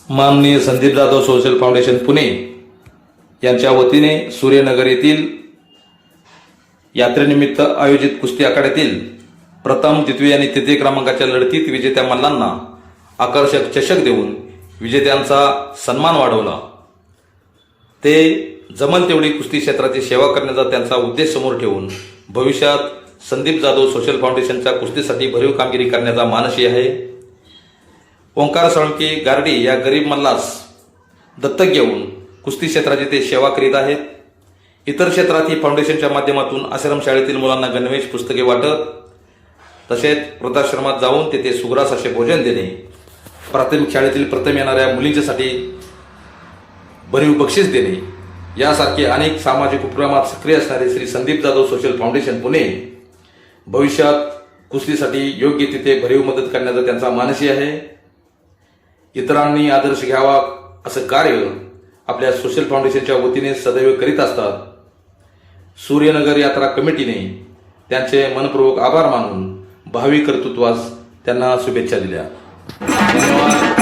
माननीय Sandeep Jadhav social foundation Pune यांच्या वतीने सूर्यनगर येथील यात्रेनिमित्त आयोजित कुस्ती आखाड्यातील प्रथम, द्वितीय आणि तृतीय क्रमांकाच्या लढतीत विजेत्या मल्लांना आकर्षक चषक देऊन विजेत्यांचा सन्मान वाढवला। ते जमल तेवढी कुस्ती क्षेत्राची सेवा करण्याचा त्यांचा उद्देश समोर ठेवून भविष्यात संदीप जाधव सोशल फाउंडेशनच्या कुस्तीसाठी भरीव कामगिरी करण्याचा मानसी आहे। ओंकार साळुंके गारडी या गरीब मल्लास दत्तक घेऊन कुस्ती क्षेत्राची ते सेवा करीत आहेत। इतर क्षेत्रातही फाउंडेशनच्या माध्यमातून आश्रमशाळेतील मुलांना गणवेश, पुस्तके वाटप, तसेच वृद्धाश्रमात जाऊन तेथे सुग्रास असे भोजन देणे, प्राथमिक शाळेतील प्रथम येणाऱ्या मुलींच्यासाठी भरीव बक्षीस देणे यासारखे अनेक सामाजिक उपक्रमात सक्रिय असणारे श्री संदीप जाधव सोशल फाउंडेशन पुणे भविष्यात कुस्तीसाठी योग्य तिथे भरीव मदत करण्याचा त्यांचा मानसी आहे। इतरांनी आदर्श घ्यावा असं कार्य आपल्या सोशल फाउंडेशनच्या वतीने सदैव करीत असतात। सूर्यनगर यात्रा कमिटीने त्यांचे मनपूर्वक आभार मानून भावी कर्तृत्वास त्यांना शुभेच्छा दिल्या। धन्यवाद।